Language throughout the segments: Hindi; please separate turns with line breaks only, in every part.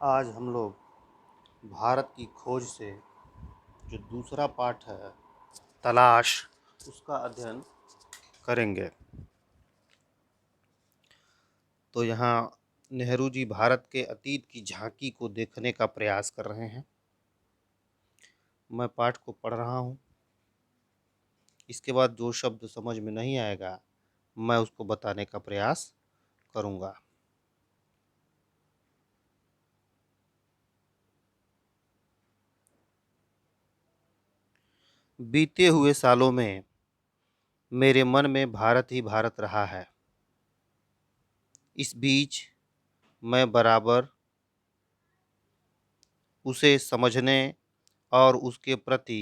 आज हम लोग भारत की खोज से जो दूसरा पाठ है तलाश, उसका अध्ययन करेंगे। तो यहाँ नेहरू जी भारत के अतीत की झांकी को देखने का प्रयास कर रहे हैं। मैं पाठ को पढ़ रहा हूँ। इसके बाद जो शब्द समझ में नहीं आएगा मैं उसको बताने का प्रयास करूँगा। बीते हुए सालों में मेरे मन में भारत ही भारत रहा है। इस बीच मैं बराबर उसे समझने और उसके प्रति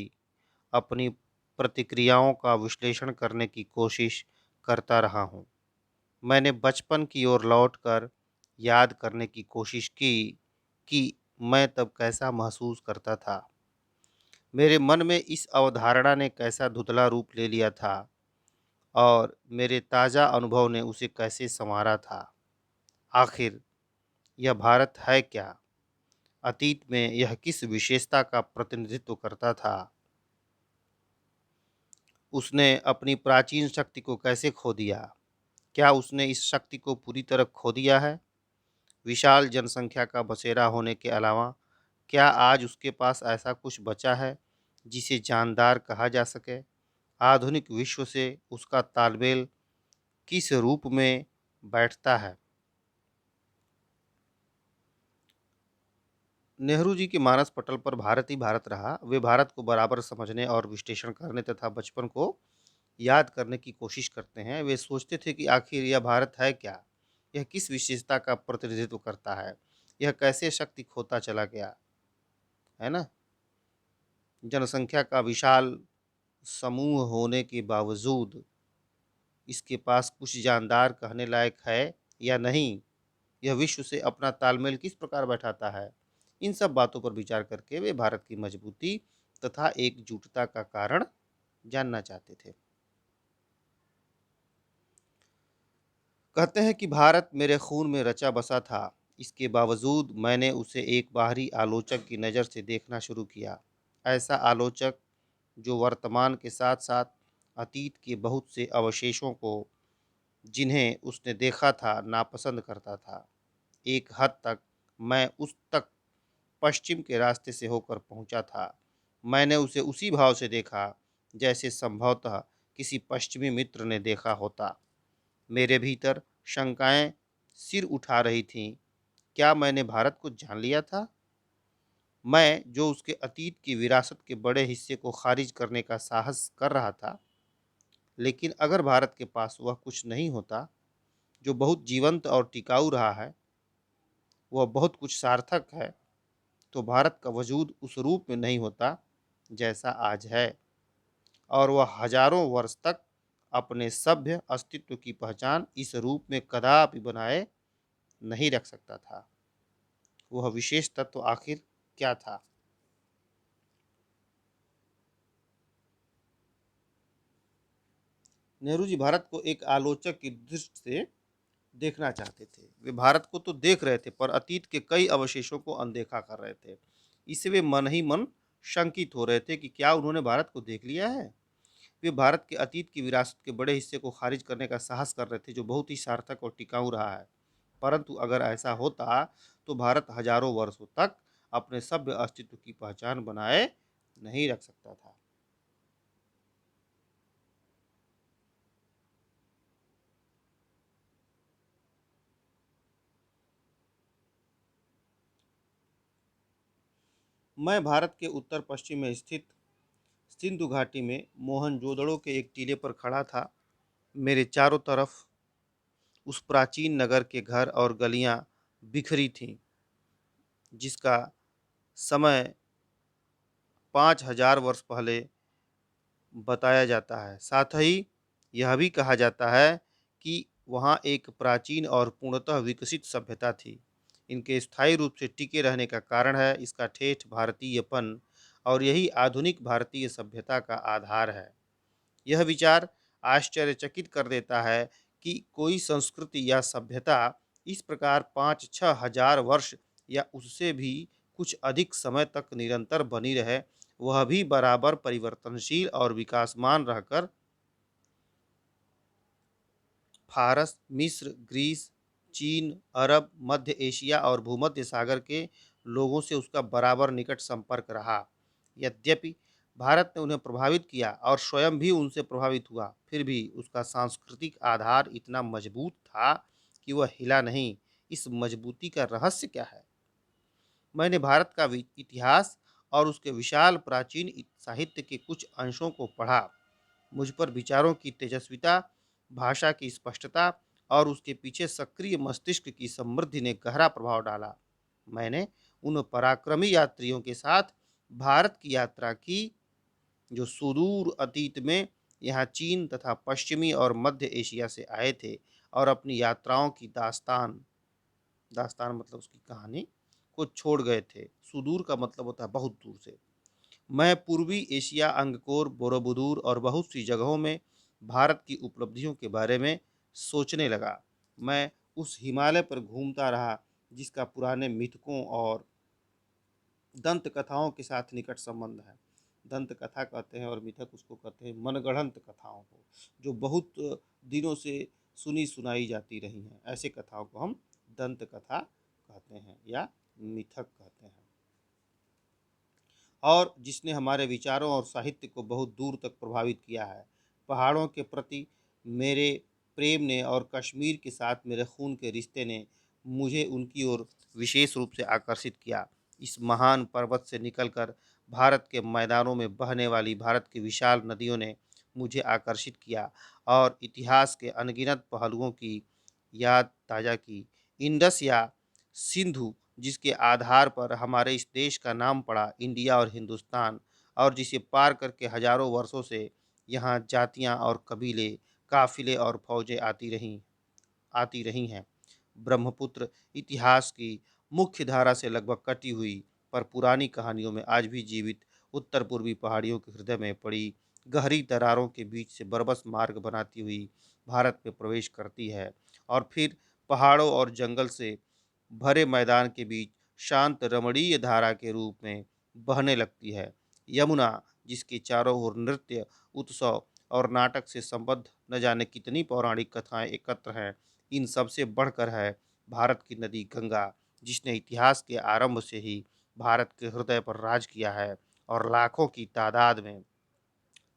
अपनी प्रतिक्रियाओं का विश्लेषण करने की कोशिश करता रहा हूँ। मैंने बचपन की ओर लौटकर याद करने की कोशिश की कि मैं तब कैसा महसूस करता था। मेरे मन में इस अवधारणा ने कैसा धुंधला रूप ले लिया था और मेरे ताज़ा अनुभव ने उसे कैसे संवारा था। आखिर यह भारत है क्या? अतीत में यह किस विशेषता का प्रतिनिधित्व करता था? उसने अपनी प्राचीन शक्ति को कैसे खो दिया? क्या उसने इस शक्ति को पूरी तरह खो दिया है? विशाल जनसंख्या का बसेरा होने के अलावा क्या आज उसके पास ऐसा कुछ बचा है जिसे जानदार कहा जा सके? आधुनिक विश्व से उसका तालमेल किस रूप में बैठता है? नेहरू जी के मानस पटल पर भारत ही भारत रहा। वे भारत को बराबर समझने और विश्लेषण करने तथा बचपन को याद करने की कोशिश करते हैं। वे सोचते थे कि आखिर यह भारत है क्या? यह किस विशेषता का प्रतिनिधित्व करता है? यह कैसे शक्ति खोता चला गया? है ना? जनसंख्या का विशाल समूह होने के बावजूद इसके पास कुछ जानदार कहने लायक है या नहीं? यह विश्व से अपना तालमेल किस प्रकार बैठाता है? इन सब बातों पर विचार करके वे भारत की मजबूती तथा एकजुटता का कारण जानना चाहते थे। कहते हैं कि भारत मेरे खून में रचा बसा था। इसके बावजूद मैंने उसे एक बाहरी आलोचक की नज़र से देखना शुरू किया। ऐसा आलोचक जो वर्तमान के साथ साथ अतीत के बहुत से अवशेषों को, जिन्हें उसने देखा था, नापसंद करता था। एक हद तक मैं उस तक पश्चिम के रास्ते से होकर पहुंचा था। मैंने उसे उसी भाव से देखा जैसे संभवतः किसी पश्चिमी मित्र ने देखा होता। मेरे भीतर शंकाएं सिर उठा रही थीं। क्या मैंने भारत को जान लिया था? मैं जो उसके अतीत की विरासत के बड़े हिस्से को खारिज करने का साहस कर रहा था। लेकिन अगर भारत के पास वह कुछ नहीं होता जो बहुत जीवंत और टिकाऊ रहा है, वह बहुत कुछ सार्थक है, तो भारत का वजूद उस रूप में नहीं होता जैसा आज है, और वह हजारों वर्ष तक अपने सभ्य अस्तित्व की पहचान इस रूप में कदापि बनाए नहीं रख सकता था। वह विशेष तत्व आखिर क्या था? नेहरू जी भारत को एक आलोचक की दृष्टि से देखना चाहते थे। वे भारत को तो देख रहे थे पर अतीत के कई अवशेषों को अनदेखा कर रहे थे। इससे वे मन ही मन शंकित हो रहे थे कि क्या उन्होंने भारत को देख लिया है। वे भारत के अतीत की विरासत के बड़े हिस्से को खारिज करने का साहस कर रहे थे जो बहुत ही सार्थक और टिकाऊ रहा है। परंतु अगर ऐसा होता तो भारत हजारों वर्षों तक अपने सभ्य अस्तित्व की पहचान बनाए नहीं रख सकता था। मैं भारत के उत्तर पश्चिम में स्थित सिंधु घाटी में मोहनजोदड़ो के एक टीले पर खड़ा था। मेरे चारों तरफ उस प्राचीन नगर के घर और गलियां बिखरी थीं, जिसका समय 5,000 वर्ष पहले बताया जाता है। साथ ही यह भी कहा जाता है कि वहाँ एक प्राचीन और पूर्णतः विकसित सभ्यता थी। इनके स्थायी रूप से टिके रहने का कारण है इसका ठेठ भारतीयपन, और यही आधुनिक भारतीय सभ्यता का आधार है। यह विचार आश्चर्यचकित कर देता है कि कोई संस्कृति या सभ्यता इस प्रकार 5-6 हजार वर्ष या उससे भी कुछ अधिक समय तक निरंतर बनी रहे, वह भी बराबर परिवर्तनशील और विकासमान रहकर फारस, मिस्र, ग्रीस, चीन, अरब, मध्य एशिया और भूमध्य सागर के लोगों से उसका बराबर निकट संपर्क रहा। यद्यपि भारत ने उन्हें प्रभावित किया और स्वयं भी उनसे प्रभावित हुआ, फिर भी उसका सांस्कृतिक आधार इतना मजबूत था कि वह हिला नहीं। इस मजबूती का रहस्य क्या है? मैंने भारत का इतिहास और उसके विशाल प्राचीन साहित्य के कुछ अंशों को पढ़ा। मुझ पर विचारों की तेजस्विता, भाषा की स्पष्टता और उसके पीछे सक्रिय मस्तिष्क की समृद्धि ने गहरा प्रभाव डाला। मैंने उन पराक्रमी यात्रियों के साथ भारत की यात्रा की जो सुदूर अतीत में यहाँ चीन तथा पश्चिमी और मध्य एशिया से आए थे और अपनी यात्राओं की दास्तान दास्तान मतलब उसकी कहानी को छोड़ गए थे। सुदूर का मतलब होता है बहुत दूर से। मैं पूर्वी एशिया, अंगकोर, बोरोबुदूर और बहुत सी जगहों में भारत की उपलब्धियों के बारे में सोचने लगा। मैं उस हिमालय पर घूमता रहा जिसका पुराने मिथकों और दंत कथाओं के साथ निकट संबंध है। दंत कथा कहते हैं और मिथक उसको कहते हैं मनगढ़ंत कथाओं को, जो बहुत दिनों से सुनी सुनाई जाती रही हैं। ऐसे कथाओं को हम दंत कथा कहते हैं या मिथक कहते हैं। और जिसने हमारे विचारों और साहित्य को बहुत दूर तक प्रभावित किया है। पहाड़ों के प्रति मेरे प्रेम ने और कश्मीर के साथ मेरे खून के रिश्ते ने मुझे उनकी ओर विशेष रूप से आकर्षित किया। इस महान पर्वत से निकलकर भारत के मैदानों में बहने वाली भारत की विशाल नदियों ने मुझे आकर्षित किया और इतिहास के अनगिनत पहलुओं की याद ताज़ा की। इंडस या सिंधु जिसके आधार पर हमारे इस देश का नाम पड़ा इंडिया और हिंदुस्तान, और जिसे पार करके हजारों वर्षों से यहाँ जातियाँ और कबीले, काफिले और फौजें आती रही हैं। ब्रह्मपुत्र इतिहास की मुख्य धारा से लगभग कटी हुई पर पुरानी कहानियों में आज भी जीवित उत्तर पूर्वी पहाड़ियों के हृदय में पड़ी गहरी दरारों के बीच से बरबस मार्ग बनाती हुई भारत में प्रवेश करती है और फिर पहाड़ों और जंगल से भरे मैदान के बीच शांत रमणीय धारा के रूप में बहने लगती है। यमुना जिसके चारों ओर नृत्य, उत्सव और नाटक से संबद्ध न जाने कितनी पौराणिक कथाएं एकत्र हैं, इन सबसे बढ़कर है भारत की नदी गंगा, जिसने इतिहास के आरंभ से ही भारत के हृदय पर राज किया है और लाखों की तादाद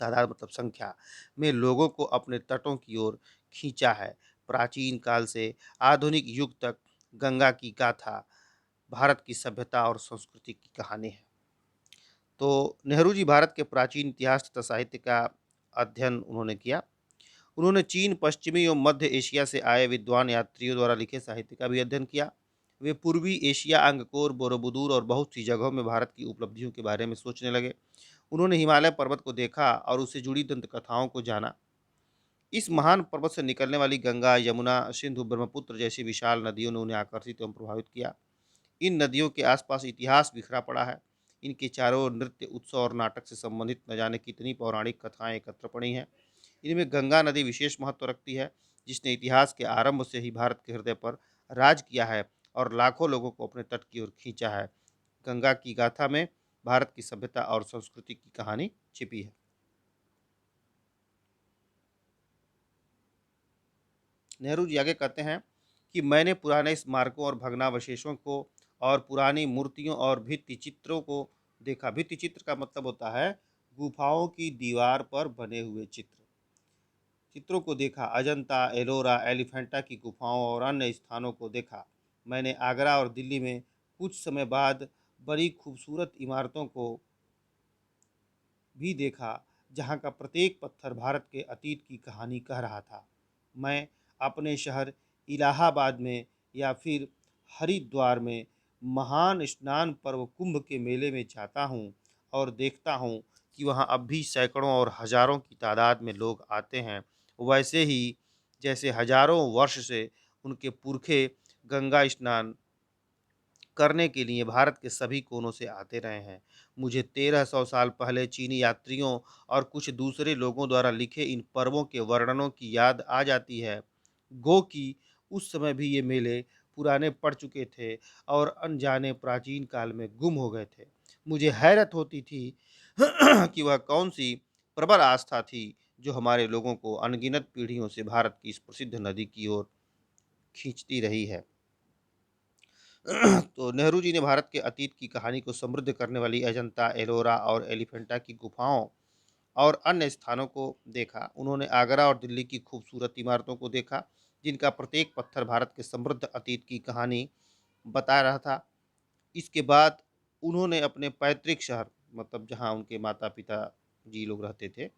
मतलब संख्या में लोगों को अपने तटों की ओर खींचा है। प्राचीन काल से आधुनिक युग तक गंगा की गाथा भारत की सभ्यता और संस्कृति की कहानी है। तो नेहरू जी भारत के प्राचीन इतिहास तथा साहित्य का अध्ययन उन्होंने किया। उन्होंने चीन, पश्चिमी एवं मध्य एशिया से आए विद्वान यात्रियों द्वारा लिखे साहित्य का भी अध्ययन किया। वे पूर्वी एशिया, अंगकोर, बोरोबुदूर और बहुत सी जगहों में भारत की उपलब्धियों के बारे में सोचने लगे। उन्होंने हिमालय पर्वत को देखा और उससे जुड़ी दंत कथाओं को जाना। इस महान पर्वत से निकलने वाली गंगा, यमुना, सिंधु, ब्रह्मपुत्र जैसी विशाल नदियों ने उन्हें आकर्षित एवं प्रभावित किया। इन नदियों के आसपास इतिहास बिखरा पड़ा है। इनके चारों ओर नृत्य, उत्सव और नाटक से संबंधित न जाने कितनी पौराणिक कथाएं एकत्र पड़ी हैं। इनमें गंगा नदी विशेष महत्व रखती है, जिसने इतिहास के आरंभ से ही भारत के हृदय पर राज किया है और लाखों लोगों को अपने तट की ओर खींचा है। गंगा की गाथा में भारत की सभ्यता और संस्कृति की कहानी छिपी है। नेहरू जी आगे कहते हैं कि मैंने पुराने स्मारकों और भग्नावशेषों को और पुरानी मूर्तियों और भित्ति चित्रों को देखा। भित्ति चित्र का मतलब होता है गुफाओं की दीवार पर बने हुए चित्रों को देखा। अजंता, एलोरा, एलिफेंटा की गुफाओं और अन्य स्थानों को देखा। मैंने आगरा और दिल्ली में कुछ समय बाद बड़ी खूबसूरत इमारतों को भी देखा, जहाँ का प्रत्येक पत्थर भारत के अतीत की कहानी कह रहा था। मैं अपने शहर इलाहाबाद में या फिर हरिद्वार में महान स्नान पर्व कुंभ के मेले में जाता हूँ और देखता हूँ कि वहाँ अब भी सैकड़ों और हजारों की तादाद में लोग आते हैं, वैसे ही जैसे हजारों वर्ष से उनके पुरखे गंगा स्नान करने के लिए भारत के सभी कोनों से आते रहे हैं। मुझे 1300 साल पहले चीनी यात्रियों और कुछ दूसरे लोगों द्वारा लिखे इन पर्वों के वर्णनों की याद आ जाती है। गो कि उस समय भी ये मेले पुराने पड़ चुके थे और अनजाने प्राचीन काल में गुम हो गए थे। मुझे हैरत होती थी कि वह कौन-सी प्रबल आस्था थी जो हमारे लोगों को अनगिनत पीढ़ियों से भारत की इस प्रसिद्ध नदी की ओर खींचती रही है। तो नेहरू जी ने भारत के अतीत की कहानी को समृद्ध करने वाली अजंता, एलोरा और एलिफेंटा की गुफाओं और अन्य स्थानों को देखा। उन्होंने आगरा और दिल्ली की खूबसूरत इमारतों को देखा, जिनका प्रत्येक पत्थर भारत के समृद्ध अतीत की कहानी बता रहा था। इसके बाद उन्होंने अपने पैतृक शहर, मतलब जहाँ उनके माता-पिता जी लोग रहते थे,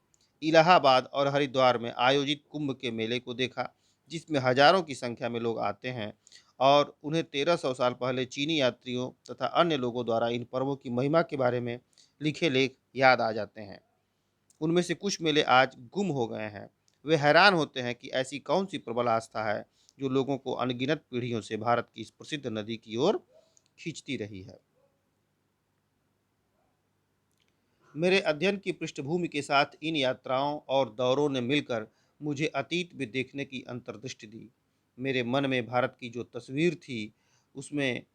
इलाहाबाद और हरिद्वार में आयोजित कुंभ के मेले को देखा, जिसमें हजारों की संख्या में लोग आते हैं और उन्हें 1300 साल पहले चीनी यात्रियों तथा अन्य लोगों द्वारा इन पर्वों की महिमा के बारे में लिखे लेख याद आ जाते हैं। उनमें से कुछ मेले आज गुम हो गए हैं। वे हैरान होते हैं कि ऐसी कौन-सी प्रबल आस्था है, जो लोगों को अनगिनत पीढ़ियों से भारत की इस प्रसिद्ध नदी की ओर खींचती रही है। मेरे अध्ययन की पृष्ठभूमि के साथ इन यात्राओं और दौरों ने मिलकर मुझे अतीत में देखने की अंतर्दृष्टि दी। मेरे मन में भारत की जो तस्वीर थी, उसमें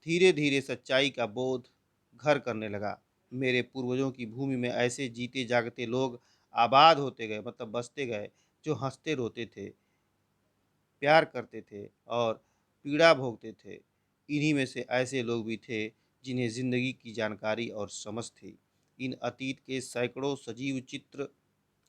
धीरे-धीरे सच्चाई का बोध घर करने लगा। मेरे पूर्वजों की भूमि में ऐसे जीते जागते लोग आबाद होते गए, मतलब बसते गए, जो हँसते रोते थे, प्यार करते थे और पीड़ा भोगते थे। इन्हीं में से ऐसे लोग भी थे जिन्हें ज़िंदगी की जानकारी और समझ थी। इन अतीत के सैकड़ों सजीव चित्र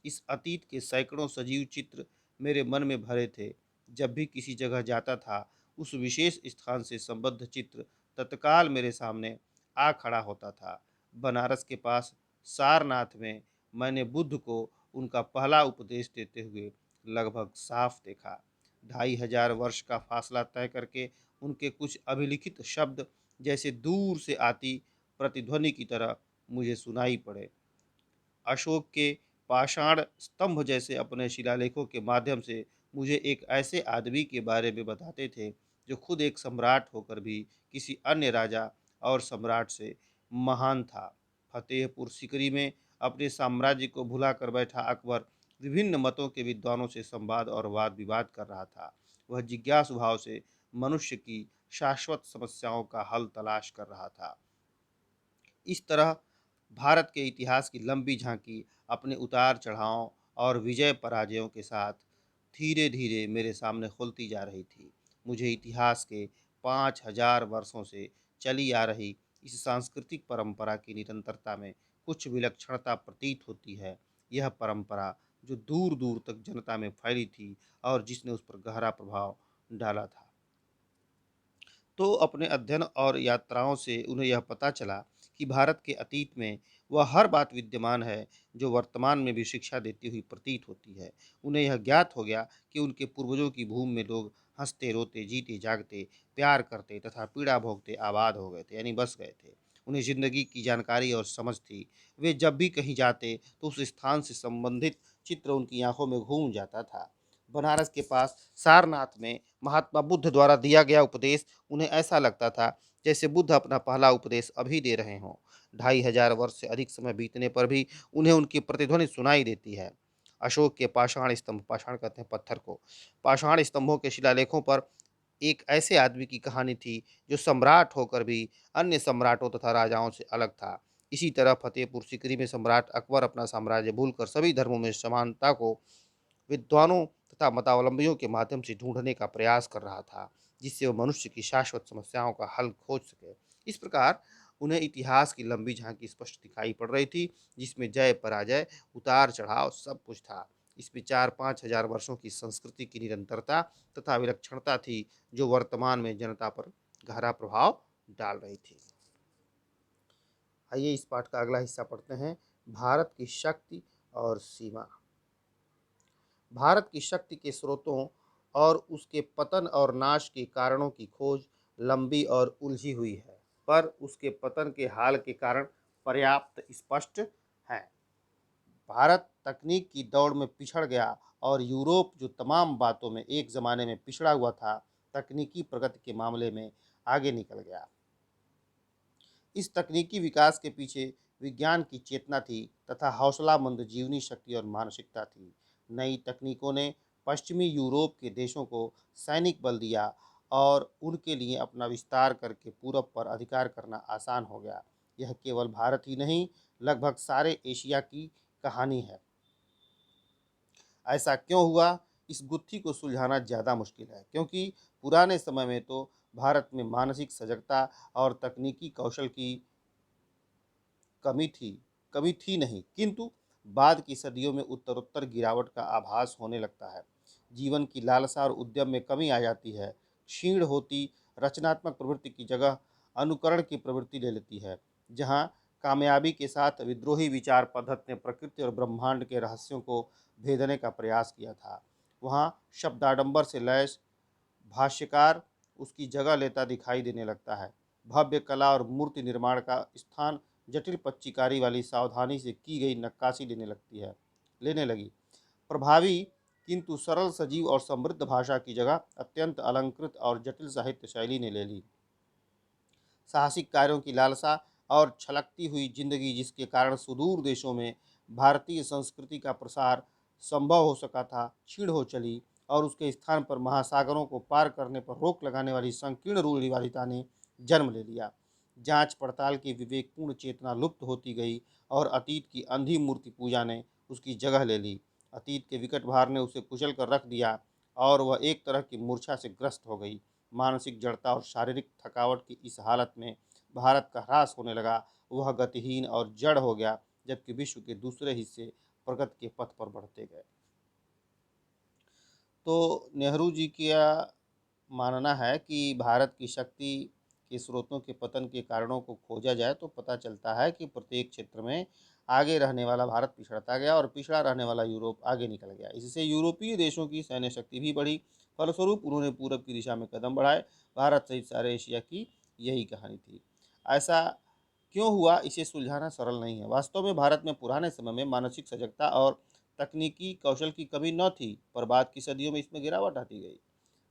इस अतीत के सैकड़ों सजीव चित्र मेरे मन में भरे थे। जब भी किसी जगह जाता था, उस विशेष स्थान से संबद्ध चित्र तत्काल मेरे सामने आ खड़ा होता था। बनारस के पास सारनाथ में मैंने बुद्ध को उनका पहला उपदेश देते हुए लगभग साफ देखा। 2500 वर्ष का फासला तय करके उनके कुछ अभिलिखित शब्द जैसे दूर से आती प्रतिध्वनि की तरह मुझे सुनाई पड़े। अशोक के पाषाण स्तंभ जैसे अपने शिलालेखों के माध्यम से मुझे एक ऐसे आदमी के बारे में बताते थे, जो खुद एक सम्राट होकर भी किसी अन्य राजा और सम्राट से महान था। फतेहपुर सीकरी में अपने साम्राज्य को भुलाकर बैठा अकबर विभिन्न मतों के विद्वानों से संवाद और वाद विवाद कर रहा था। वह जिज्ञासु भाव से मनुष्य की शाश्वत समस्याओं का हल तलाश कर रहा था। इस तरह भारत के इतिहास की लंबी झांकी अपने उतार चढ़ावों और विजय पराजयों के साथ धीरे धीरे मेरे सामने खुलती जा रही थी। मुझे इतिहास के 5000 वर्षों से चली आ रही इस सांस्कृतिक परंपरा की निरंतरता में कुछ विलक्षणता प्रतीत होती है। यह परंपरा जो दूर दूर तक जनता में फैली थी और जिसने उस पर गहरा प्रभाव डाला था। तो अपने अध्ययन और यात्राओं से उन्हें यह पता चला कि भारत के अतीत में वह हर बात विद्यमान है जो वर्तमान में भी शिक्षा देती हुई प्रतीत होती है। उन्हें यह ज्ञात हो गया कि उनके पूर्वजों की भूमि में लोग हंसते रोते जीते जागते प्यार करते तथा पीड़ा भोगते आबाद हो गए थे, यानी बस गए थे। उन्हें जिंदगी की जानकारी और समझ थी। वे जब भी कहीं जाते तो उस स्थान से संबंधित चित्र उनकी आंखों में घूम जाता था। बनारस के पास सारनाथ में महात्मा बुद्ध द्वारा दिया गया उपदेश उन्हें ऐसा लगता था जैसे बुद्ध अपना पहला उपदेश अभी दे रहे हों। 2500 वर्ष से अधिक समय बीतने पर भी उन्हें उनकी प्रतिध्वनि सुनाई देती है। अशोक के पाषाण स्तंभ, पाषाण कहते हैं पत्थर को, पाषाण स्तंभों के शिलालेखों पर एक ऐसे आदमी की कहानी थी जो सम्राट होकर भी अन्य सम्राटों तथा राजाओं से अलग था। इसी तरह फतेहपुर सीकरी में सम्राट अकबर अपना साम्राज्य भूलकर सभी धर्मों में समानता को विद्वानों तथा मतावलंबियों के माध्यम से ढूंढने का प्रयास कर रहा था, जिससे वह मनुष्य की शाश्वत समस्याओं का हल खोज सके। इस प्रकार उन्हें इतिहास की लंबी झांकी स्पष्ट दिखाई पड़ रही थी, जिसमें जय पराजय उतार चढ़ाव सब कुछ था। इसमें 4-5 हजार वर्षों की संस्कृति की निरंतरता तथा विलक्षणता थी, जो वर्तमान में जनता पर गहरा प्रभाव डाल रही थी। आइए इस पाठ का अगला हिस्सा पढ़ते हैं, भारत की शक्ति और सीमा। भारत की शक्ति के स्रोतों और उसके पतन और नाश के कारणों की खोज लंबी और उलझी हुई है, पर उसके पतन के हाल के कारण पर्याप्त स्पष्ट हैं। भारत तकनीक की दौड़ में पिछड़ गया और यूरोप जो तमाम बातों में एक ज़माने में पिछड़ा हुआ था, तकनीकी प्रगति के मामले में आगे निकल गया। इस तकनीकी विकास के पीछे विज्ञान की चेतना थी तथा हौसलामंद जीवनी शक्ति और मानसिकता थी। नई तकनीकों ने पश्चिमी यूरोप के देशों को सैनिक बल दिया और उनके लिए अपना विस्तार करके पूरब पर अधिकार करना आसान हो गया। यह केवल भारत ही नहीं, लगभग सारे एशिया की कहानी है। ऐसा क्यों हुआ, इस गुत्थी को सुलझाना ज़्यादा मुश्किल है, क्योंकि पुराने समय में तो भारत में मानसिक सजगता और तकनीकी कौशल की कमी थी कमी थी नहीं, किंतु बाद की सदियों में उत्तरोत्तर गिरावट का आभास होने लगता है। जीवन की लालसा और उद्यम में कमी आ जाती है। क्षीण होती रचनात्मक प्रवृत्ति की जगह अनुकरण की प्रवृत्ति ले लेती है। जहाँ कामयाबी के साथ विद्रोही विचार पद्धति ने प्रकृति और ब्रह्मांड के रहस्यों को भेदने का प्रयास किया था, वहाँ शब्दाडंबर से लैस भाष्यकार उसकी जगह लेता दिखाई देने लगता है। भव्य कला और मूर्ति निर्माण का स्थान जटिल पच्चीकारी वाली सावधानी से की गई नक्काशी लेने लगी। प्रभावी किंतु सरल, सजीव और समृद्ध भाषा की जगह अत्यंत अलंकृत और जटिल साहित्य शैली ने ले ली। साहसिक कार्यों की लालसा और छलकती हुई जिंदगी, जिसके कारण सुदूर देशों में भारतीय संस्कृति का प्रसार संभव हो सका था, क्षीण हो चली और उसके स्थान पर महासागरों को पार करने पर रोक लगाने वाली संकीर्ण रूढ़िवादिता ने जन्म ले लिया। जांच पड़ताल की विवेकपूर्ण चेतना लुप्त होती गई और अतीत की अंधी मूर्ति पूजा ने उसकी जगह ले ली। अतीत के विकट भार ने उसे कुचल कर रख दिया और वह एक तरह की मूर्छा से ग्रस्त हो गई। मानसिक जड़ता और शारीरिक थकावट की इस हालत में भारत का ह्रास होने लगा। वह गतिहीन और जड़ हो गया, जबकि विश्व के दूसरे हिस्से प्रगति के पथ पर बढ़ते गए। तो नेहरू जी का मानना है कि भारत की शक्ति के स्रोतों के पतन के कारणों को खोजा जाए तो पता चलता है कि प्रत्येक क्षेत्र में आगे रहने वाला भारत पिछड़ता गया और पिछड़ा रहने वाला यूरोप आगे निकल गया। इससे यूरोपीय देशों की सैन्य शक्ति भी बढ़ी। फलस्वरूप उन्होंने पूरब की दिशा में कदम बढ़ाए। भारत सहित सारे एशिया की यही कहानी थी। ऐसा क्यों हुआ, इसे सुलझाना सरल नहीं है। वास्तव में भारत में पुराने समय में मानसिक सजगता और तकनीकी कौशल की कमी न थी, पर बाद की सदियों में इसमें गिरावट आती गई।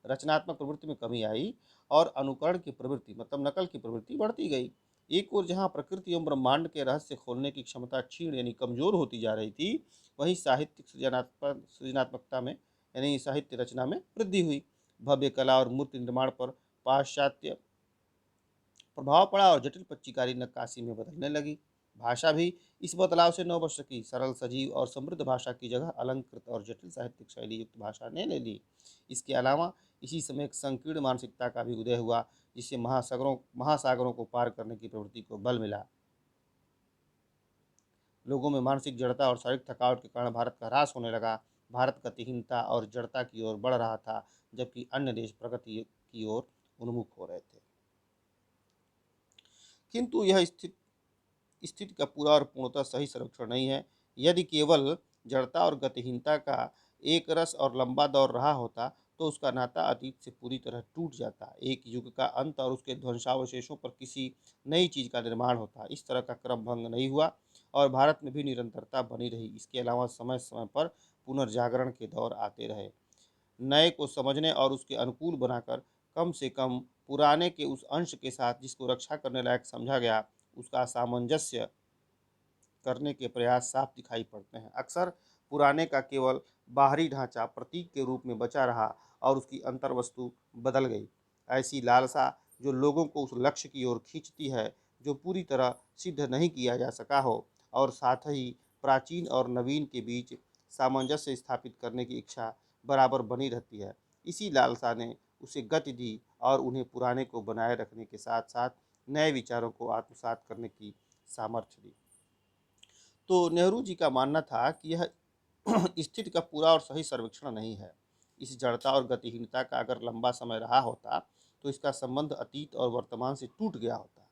रचनात्मक प्रवृत्ति में कमी आई और अनुकरण की प्रवृत्ति मतलब नकल की प्रवृत्ति बढ़ती गई। एक ओर जहाँ प्रकृति एवं ब्रह्मांड के रहस्य खोलने की क्षमता क्षीण यानी कमजोर होती जा रही थी, वहीं साहित्यिक सृजनात्मकता में यानी साहित्य रचना में वृद्धि हुई। भव्य कला और मूर्ति निर्माण पर पाश्चात्य प्रभाव पड़ा और जटिल पच्चीकारी नक्काशी में बदलने लगी। भाषा भी इस बदलाव से न बच सकी। सरल, सजीव और समृद्ध भाषा की जगह अलंकृत और जटिल साहित्यिक शैली युक्त भाषा ने ले ली। इसके अलावा इसी समय एक संकीर्ण मानसिकता का भी उदय हुआ, जिससे महासागरों को पार करने की प्रवृत्ति को बल मिला। लोगों में मानसिक जड़ता और शारीरिक थकावट के कारण भारत का ह्रास होने लगा। भारत गतिहीनता और जड़ता की ओर बढ़ रहा था, जबकि अन्य देश प्रगति की ओर उन्मुख हो रहे थे। किंतु यह स्थिति का पूरा और पूर्णतः सही सर्वेक्षण नहीं है। यदि केवल जड़ता और गतिहीनता का एक रस और लंबा दौर रहा होता तो उसका नाता अतीत से पूरी तरह टूट जाता। एक युग का अंत और उसके ध्वंसावशेषों पर किसी नई चीज का निर्माण होता। इस तरह का क्रम भंग नहीं हुआ और भारत में भी निरंतरता बनी रही। इसके अलावा समय समय पर पुनर्जागरण के दौर आते रहे, नए को समझने और उसके अनुकूल बनाकर कम से कम पुराने के उस अंश के साथ जिसको रक्षा करने लायक समझा गया उसका सामंजस्य करने के प्रयास साफ दिखाई पड़ते हैं। अक्सर पुराने का केवल बाहरी ढांचा प्रतीक के रूप में बचा रहा और उसकी अंतर्वस्तु बदल गई। ऐसी लालसा जो लोगों को उस लक्ष्य की ओर खींचती है जो पूरी तरह सिद्ध नहीं किया जा सका हो, और साथ ही प्राचीन और नवीन के बीच सामंजस्य स्थापित करने की इच्छा बराबर बनी रहती है। इसी लालसा ने उसे गति दी और उन्हें पुराने को बनाए रखने के साथ साथ नए विचारों को आत्मसात करने की सामर्थ्य दी। तो नेहरू जी का मानना था कि यह स्थिति का पूरा और सही सर्वेक्षण नहीं है। इस जड़ता और गतिहीनता का अगर लंबा समय रहा होता तो इसका संबंध अतीत और वर्तमान से टूट गया होता।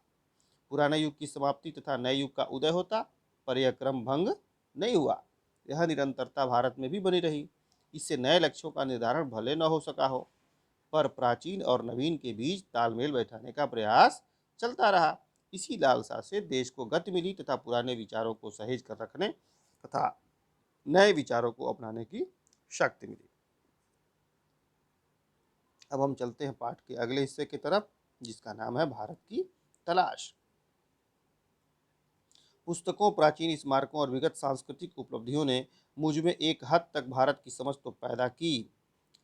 पुराने युग की समाप्ति तथा नए युग का उदय होता, पर यह क्रम भंग नहीं हुआ। यह निरंतरता भारत में भी बनी रही। इससे नए लक्ष्यों का निर्धारण भले न हो सका हो, पर प्राचीन और नवीन के बीच तालमेल बैठाने का प्रयास चलता रहा। इसी लालसा से देश को गति मिली तथा पुराने विचारों को सहेज कर रखने तथा नए विचारों को अपनाने की शक्ति मिली। अब हम चलते हैं पाठ के अगले हिस्से की तरफ, जिसका नाम है भारत की तलाश। पुस्तकों, प्राचीन स्मारकों और विगत सांस्कृतिक उपलब्धियों ने मुझ में एक हद तक भारत की समझ तो पैदा की,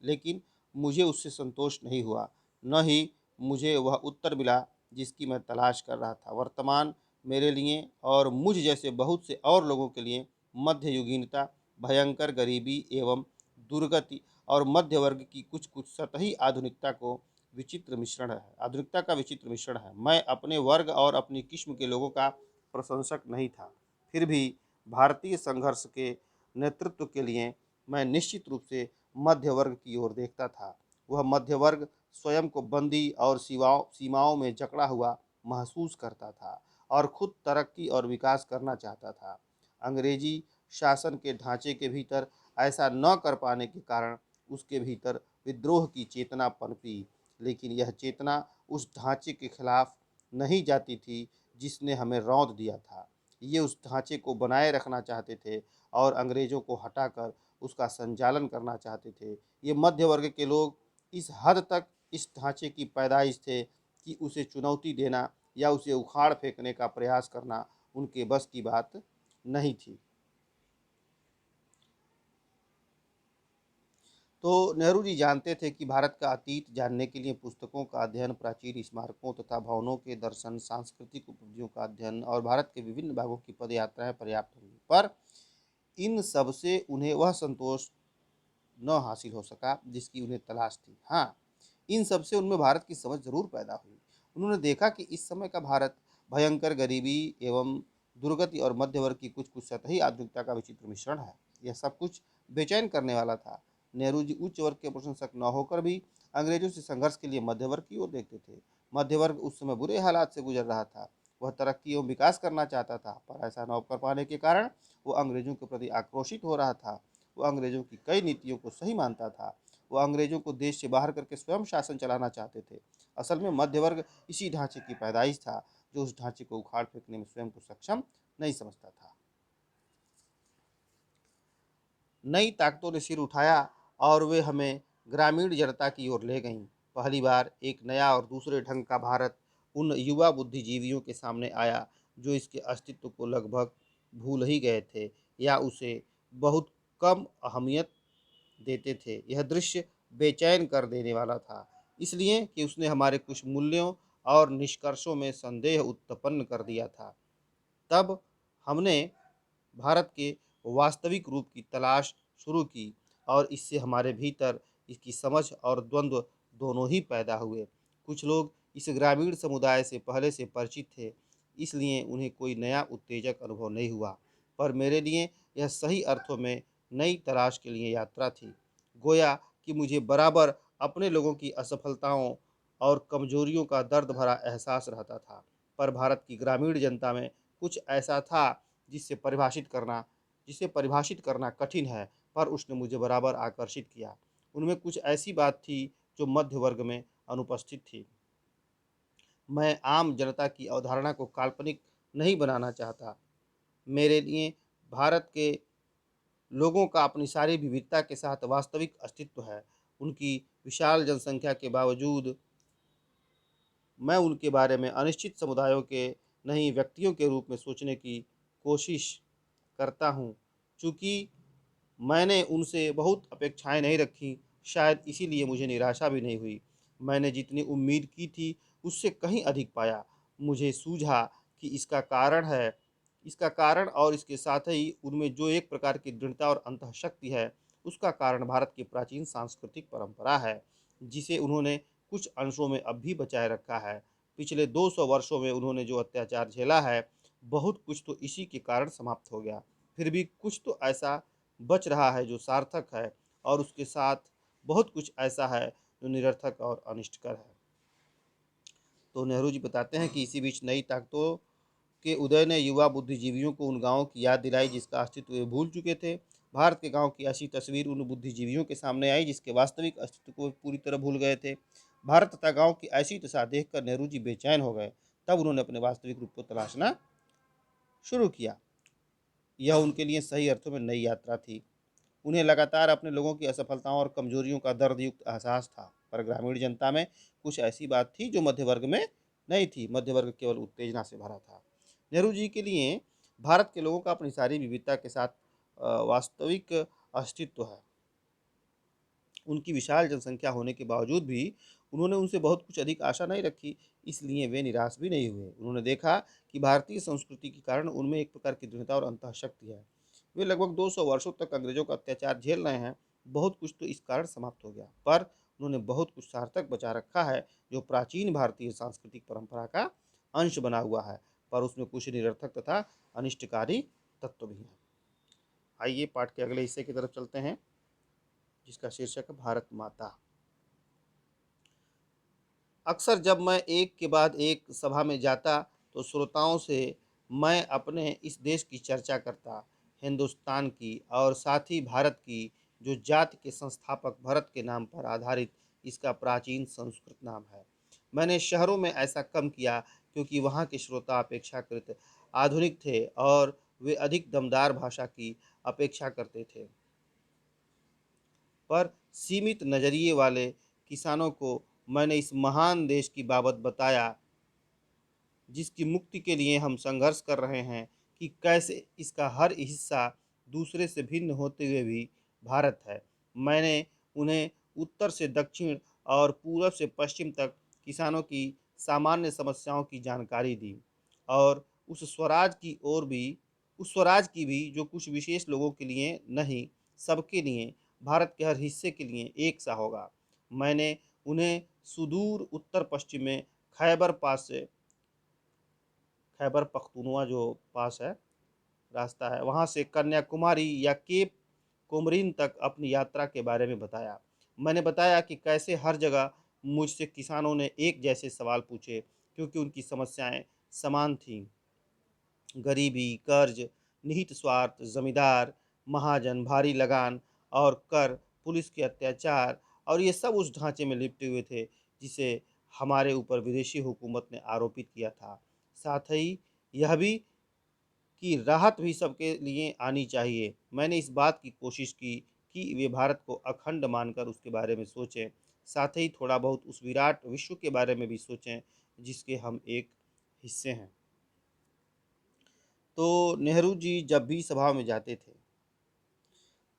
लेकिन मुझे उससे संतोष नहीं हुआ। न ही मुझे वह उत्तर मिला जिसकी मैं तलाश कर रहा था। वर्तमान मेरे लिए और मुझ जैसे बहुत से और लोगों के लिए मध्ययुगीनता, भयंकर गरीबी एवं दुर्गति और मध्य वर्ग की कुछ-कुछ सतही आधुनिकता का विचित्र मिश्रण है। मैं अपने वर्ग और अपनी किस्म के लोगों का प्रशंसक नहीं था, फिर भी भारतीय संघर्ष के नेतृत्व के लिए मैं निश्चित रूप से मध्य वर्ग की ओर देखता था। वह मध्य वर्ग स्वयं को बंदी और सीमाओं में जकड़ा हुआ महसूस करता था और खुद तरक्की और विकास करना चाहता था। अंग्रेजी शासन के ढांचे के भीतर ऐसा न कर पाने के कारण उसके भीतर विद्रोह की चेतना पनपी, लेकिन यह चेतना उस ढांचे के खिलाफ नहीं जाती थी जिसने हमें रौंद दिया था। ये उस ढांचे को बनाए रखना चाहते थे और अंग्रेज़ों को हटाकर उसका संचालन करना चाहते थे। ये मध्य वर्ग के लोग इस हद तक इस ढांचे की पैदाइश थे कि उसे चुनौती देना या उसे उखाड़ फेंकने का प्रयास करना उनके बस की बात नहीं थी। तो नेहरू जी जानते थे कि भारत का अतीत जानने के लिए पुस्तकों का अध्ययन, प्राचीन स्मारकों तथा भवनों के दर्शन, सांस्कृतिक उपलब्धियों का अध्ययन और भारत के विभिन्न भागों की पदयात्राएं पर्याप्त होंगी। पर इन सब से उन्हें वह संतोष न हासिल हो सका जिसकी उन्हें तलाश थी। हाँ, इन सब से उनमें भारत की समझ जरूर पैदा हुई। उन्होंने देखा कि इस समय का भारत भयंकर गरीबी एवं दुर्गति और मध्य वर्ग की कुछ कुछ सतही आधुनिकता का विचित्र मिश्रण है। यह सब कुछ बेचैन करने वाला था। नेहरू जी उच्च वर्ग के प्रशंसक न होकर भी अंग्रेजों से संघर्ष के लिए मध्य वर्ग की ओर देखते थे। मध्य वर्ग उस समय बुरे हालात से गुजर रहा था। वह तरक्की एवं विकास करना चाहता था, पर ऐसा न कर पाने के कारण वो अंग्रेजों के प्रति आक्रोशित हो रहा था। वो अंग्रेजों की कई नीतियों को सही मानता था। वो अंग्रेजों को देश से बाहर करके स्वयं शासन चलाना चाहते थे। असल में मध्य वर्ग इसी ढांचे की पैदाइश था जो उस ढांचे को उखाड़ फेंकने में स्वयं को सक्षम नहीं समझता था। नई ताकतों ने सिर उठाया और वे हमें ग्रामीण जनता की ओर ले गईं। पहली बार एक नया और दूसरे ढंग का भारत उन युवा बुद्धिजीवियों के सामने आया जो इसके अस्तित्व को लगभग भूल ही गए थे या उसे बहुत कम अहमियत देते थे। यह दृश्य बेचैन कर देने वाला था, इसलिए कि उसने हमारे कुछ मूल्यों और निष्कर्षों में संदेह उत्पन्न कर दिया था। तब हमने भारत के वास्तविक रूप की तलाश शुरू की और इससे हमारे भीतर इसकी समझ और द्वंद्व दोनों ही पैदा हुए। कुछ लोग इस ग्रामीण समुदाय से पहले से परिचित थे, इसलिए उन्हें कोई नया उत्तेजक अनुभव नहीं हुआ, पर मेरे लिए यह सही अर्थों में नई तलाश के लिए यात्रा थी। गोया कि मुझे बराबर अपने लोगों की असफलताओं और कमजोरियों का दर्द भरा एहसास रहता था, पर भारत की ग्रामीण जनता में कुछ ऐसा था जिसे परिभाषित करना कठिन है, पर उसने मुझे बराबर आकर्षित किया। उनमें कुछ ऐसी बात थी जो मध्य वर्ग में अनुपस्थित थी। मैं आम जनता की अवधारणा को काल्पनिक नहीं बनाना चाहता। मेरे लिए भारत के लोगों का अपनी सारी विविधता के साथ वास्तविक अस्तित्व है। उनकी विशाल जनसंख्या के बावजूद मैं उनके बारे में अनिश्चित समुदायों के नहीं व्यक्तियों के रूप में सोचने की कोशिश करता हूँ। चूँकि मैंने उनसे बहुत अपेक्षाएँ नहीं रखीं, शायद इसीलिए मुझे निराशा भी नहीं हुई। मैंने जितनी उम्मीद की थी, उससे कहीं अधिक पाया। मुझे सूझा कि इसका कारण और इसके साथ ही उनमें जो एक प्रकार की दृढ़ता और अंतःशक्ति है, उसका कारण भारत की प्राचीन सांस्कृतिक परंपरा है, जिसे उन्होंने कुछ अंशों में अब भी बचाए रखा है। पिछले 200 वर्षों में उन्होंने जो अत्याचार झेला है, बहुत कुछ तो इसी के कारण समाप्त हो गया। फिर भी कुछ तो ऐसा बच रहा है जो सार्थक है और उसके साथ बहुत कुछ ऐसा है जो निरर्थक और अनिष्टकर है। तो नेहरू जी बताते हैं कि इसी बीच नई ताकतों के उदय ने युवा बुद्धिजीवियों को उन गाँवों की याद दिलाई जिसका अस्तित्व वे भूल चुके थे। भारत के गाँव की ऐसी तस्वीर उन बुद्धिजीवियों के सामने आई जिसके वास्तविक अस्तित्व को पूरी तरह भूल गए थे। भारत तथा गाँव की ऐसी दशा देखकर नेहरू जी बेचैन हो गए। तब उन्होंने अपने वास्तविक रूप को तलाशना शुरू किया। यह उनके लिए सही अर्थों में नई यात्रा थी। उन्हें लगातार अपने लोगों की असफलताओं और कमजोरियों का दर्दयुक्त एहसास था, पर ग्रामीण जनता में कुछ ऐसी बात थी जो मध्य वर्ग में नहीं थी। मध्य वर्ग केवल उत्तेजना से भरा था। नेहरू जी के लिए भारत के लोगों का अपनी सारी विविधता के साथ वास्तविक अस्तित्व है। उनकी विशाल जनसंख्या होने के बावजूद भी उन्होंने उनसे बहुत कुछ अधिक आशा नहीं रखी, इसलिए वे निराश भी नहीं हुए। उन्होंने देखा कि भारतीय संस्कृति के कारण उनमें एक प्रकार की दृढ़ता और अंतःशक्ति है। वे लगभग 200 वर्षों तक अंग्रेजों का अत्याचार झेल रहे हैं, बहुत कुछ तो इस कारण समाप्त हो गया, पर उन्होंने बहुत कुछ सार्थक बचा रखा है, जो प्राचीन भारतीय सांस्कृतिक परंपरा का अंश बना हुआ है, पर उसमें कुछ निरर्थक तथा अनिष्टकारी तत्व भी हैं। आइए पाठ के अगले हिस्से की तरफ चलते हैं, जिसका शीर्षक है भारत माता। अक्सर जब मैं एक के बाद एक सभा में जाता तो श्रोताओं से मैं अपने इस देश की चर्चा करता, हिंदुस्तान की और साथ ही भारत की, जो जाति के संस्थापक भरत के नाम पर आधारित इसका प्राचीन संस्कृत नाम है। मैंने शहरों में ऐसा कम किया क्योंकि वहाँ के श्रोता अपेक्षाकृत आधुनिक थे और वे अधिक दमदार भाषा की अपेक्षा करते थे। पर सीमित नज़रिए वाले किसानों को मैंने इस महान देश की बाबत बताया, जिसकी मुक्ति के लिए हम संघर्ष कर रहे हैं, कि कैसे इसका हर हिस्सा दूसरे से भिन्न होते हुए भी भारत है। मैंने उन्हें उत्तर से दक्षिण और पूरब से पश्चिम तक किसानों की सामान्य समस्याओं की जानकारी दी और उस स्वराज की भी जो कुछ विशेष लोगों के लिए नहीं, सबके लिए, भारत के हर हिस्से के लिए एक सा होगा। मैंने उन्हें सुदूर उत्तर पश्चिम में खैबर पास से खैबर पख्तूनवा जो पास है रास्ता है, वहाँ से कन्याकुमारी या केप कोमरिन तक अपनी यात्रा के बारे में बताया। मैंने बताया कि कैसे हर जगह मुझसे किसानों ने एक जैसे सवाल पूछे, क्योंकि उनकी समस्याएं समान थीं। गरीबी, कर्ज, निहित स्वार्थ, जमींदार, महाजन, भारी लगान और कर, पुलिस के अत्याचार, और ये सब उस ढांचे में लिपटे हुए थे जिसे हमारे ऊपर विदेशी हुकूमत ने आरोपित किया था। साथ ही यह भी कि राहत भी सबके लिए आनी चाहिए। मैंने इस बात की कोशिश की कि वे भारत को अखंड मानकर उसके बारे में सोचें, साथ ही थोड़ा बहुत उस विराट विश्व के बारे में भी सोचें जिसके हम एक हिस्से हैं। तो नेहरू जी जब भी सभा में जाते थे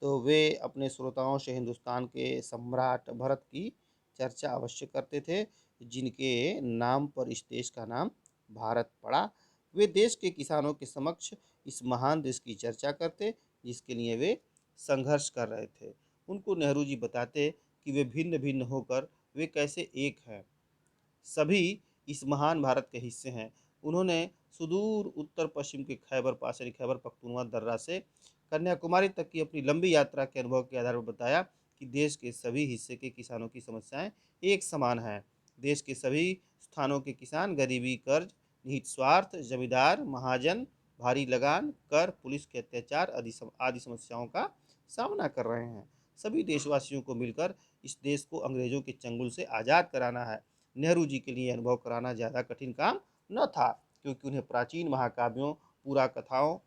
तो वे अपने श्रोताओं से हिंदुस्तान के सम्राट भरत की चर्चा अवश्य करते थे, जिनके नाम पर इस देश का नाम भारत पड़ा। वे देश के किसानों के समक्ष इस महान देश की चर्चा करते, जिसके लिए वे संघर्ष कर रहे थे। उनको नेहरू जी बताते कि वे भिन्न भिन्न होकर वे कैसे एक हैं, सभी इस महान भारत के हिस्से हैं। उन्होंने सुदूर उत्तर पश्चिम के खैबर पास यानी खैबर पख्तूनवा दर्रा से कन्याकुमारी तक की अपनी लंबी यात्रा के अनुभव के आधार पर बताया कि देश के सभी हिस्से के किसानों की समस्याएं एक समान हैं। देश के सभी स्थानों के किसान गरीबी, कर्ज, निहित स्वार्थ, जमींदार, महाजन, भारी लगान, कर, पुलिस के अत्याचार आदि समस्याओं का सामना कर रहे हैं। सभी देशवासियों को मिलकर इस देश को अंग्रेजों के चंगुल से आज़ाद कराना है। नेहरू जी के लिए अनुभव कराना ज़्यादा कठिन काम न था, क्योंकि उन्हें प्राचीन महाकाव्यों, पुरा कथाओं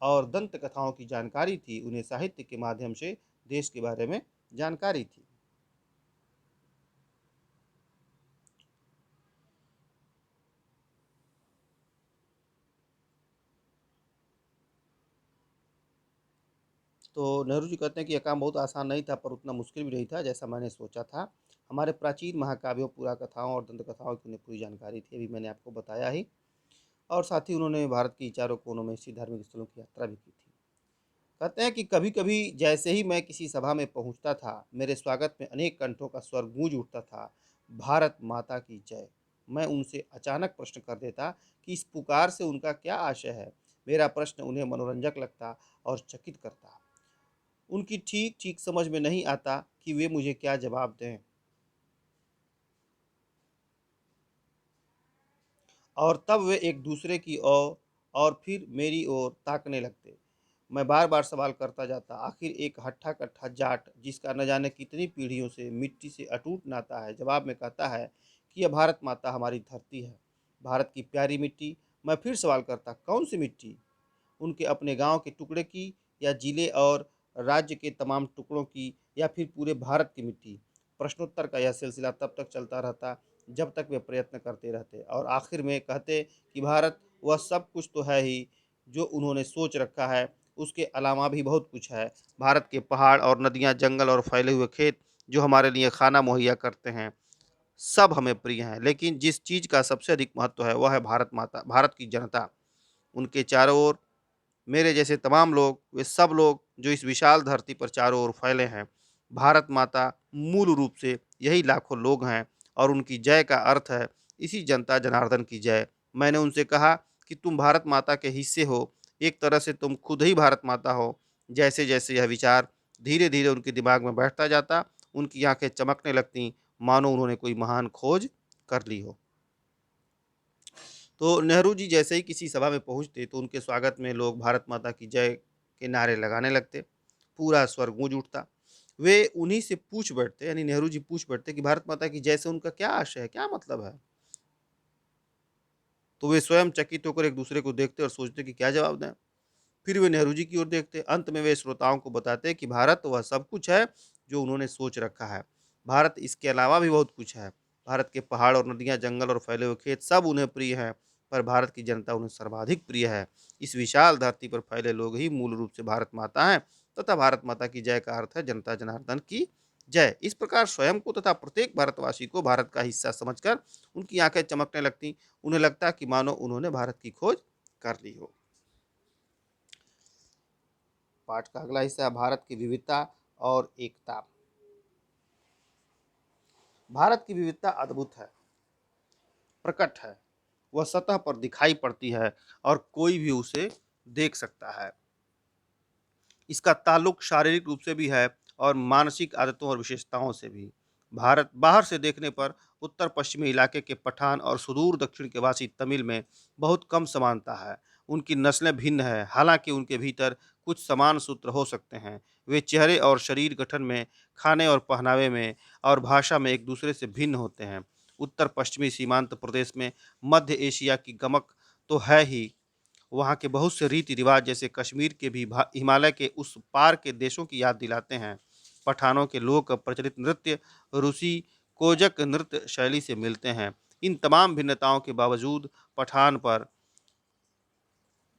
और दंत कथाओं की जानकारी थी। उन्हें साहित्य के माध्यम से देश के बारे में जानकारी थी। तो नेहरू जी कहते हैं कि यह काम बहुत आसान नहीं था, पर उतना मुश्किल भी नहीं था जैसा मैंने सोचा था। हमारे प्राचीन महाकाव्यों, पुरा कथाओं और दंत कथाओं की उन्हें पूरी जानकारी थी, अभी मैंने आपको बताया ही। और साथ ही उन्होंने भारत की चारों कोनों में स्थित धार्मिक स्थलों की यात्रा भी की थी। कहते हैं कि कभी-कभी जैसे ही मैं किसी सभा में पहुंचता था, मेरे स्वागत में अनेक कंठों का स्वर गूंज उठता था, भारत माता की जय। मैं उनसे अचानक प्रश्न कर देता कि इस पुकार से उनका क्या आशय है। मेरा प्रश्न उन्हें मनोरंजक लगता और चकित करता। उनकी ठीक-ठीक समझ में नहीं आता कि वे मुझे क्या जवाब दें, और तब वे एक दूसरे की ओर और फिर मेरी ओर ताकने लगते। मैं बार-बार सवाल करता जाता। आखिर एक हट्ठा-कट्ठा जाट, जिसका न जाने कितनी पीढ़ियों से मिट्टी से अटूट नाता है, जवाब में कहता है कि यह भारत माता हमारी धरती है, भारत की प्यारी मिट्टी। मैं फिर सवाल करता, कौन सी मिट्टी? उनके अपने गांव के टुकड़े की, या जिले और राज्य के तमाम टुकड़ों की, या फिर पूरे भारत की मिट्टी? प्रश्नोत्तर का यह सिलसिला तब तक चलता रहता जब तक वे प्रयत्न करते रहते, और आखिर में कहते कि भारत वह सब कुछ तो है ही जो उन्होंने सोच रखा है, उसके अलावा भी बहुत कुछ है। भारत के पहाड़ और नदियाँ, जंगल और फैले हुए खेत, जो हमारे लिए खाना मुहैया करते हैं, सब हमें प्रिय हैं। लेकिन जिस चीज़ का सबसे अधिक महत्व है वह है भारत माता, भारत की जनता। उनके चारों ओर मेरे जैसे तमाम लोग, वे सब लोग जो इस विशाल धरती पर चारों ओर फैले हैं, भारत माता मूल रूप से यही लाखों लोग हैं और उनकी जय का अर्थ है इसी जनता जनार्दन की जय। मैंने उनसे कहा कि तुम भारत माता के हिस्से हो, एक तरह से तुम खुद ही भारत माता हो। जैसे-जैसे यह विचार धीरे-धीरे उनके दिमाग में बैठता जाता, उनकी आँखें चमकने लगतीं, मानो उन्होंने कोई महान खोज कर ली हो। तो नेहरू जी जैसे ही किसी सभा में पहुँचते तो उनके स्वागत में लोग भारत माता की जय के नारे लगाने लगते। पूरा स्वर गूंज उठता। वे उन्हीं से पूछ बैठते, यानी नेहरू जी पूछ बैठते कि भारत माता की जय से उनका क्या आशय है, क्या मतलब है? तो वे स्वयं चकित होकर एक दूसरे को देखते और सोचते कि क्या जवाब दें। फिर वे नेहरू जी की ओर देखते। अंत में वे श्रोताओं को बताते कि भारत वह सब कुछ है जो उन्होंने सोच रखा है। भारत इसके अलावा भी बहुत कुछ है। भारत के पहाड़ और नदियाँ, जंगल और फैले हुए खेत सब उन्हें प्रिय हैं, पर भारत की जनता उन्हें सर्वाधिक प्रिय है। इस विशाल धरती पर फैले लोग ही मूल रूप से भारत माता हैं तथा भारत माता की जय का अर्थ है जनता जनार्दन की जय। इस प्रकार स्वयं को तथा प्रत्येक भारतवासी को भारत का हिस्सा समझकर उनकी आंखें चमकने लगती। उन्हें लगता कि मानो उन्होंने भारत की खोज कर ली हो। पाठ का अगला हिस्सा है भारत की विविधता और एकता। भारत की विविधता अद्भुत है, प्रकट है। वह सतह पर दिखाई पड़ती है और कोई भी उसे देख सकता है। इसका ताल्लुक शारीरिक रूप से भी है और मानसिक आदतों और विशेषताओं से भी। भारत बाहर से देखने पर उत्तर पश्चिमी इलाके के पठान और सुदूर दक्षिण के वासी तमिल में बहुत कम समानता है। उनकी नस्लें भिन्न है, हालांकि उनके भीतर कुछ समान सूत्र हो सकते हैं। वे चेहरे और शरीर गठन में, खाने और पहनावे में और भाषा में एक दूसरे से भिन्न होते हैं। उत्तर पश्चिमी सीमांत प्रदेश में मध्य एशिया की गमक तो है ही, वहाँ के बहुत से रीति रिवाज जैसे कश्मीर के भी हिमालय के उस पार के देशों की याद दिलाते हैं। पठानों के लोक प्रचलित नृत्य रूसी कोजक नृत्य शैली से मिलते हैं। इन तमाम भिन्नताओं के बावजूद पठान पर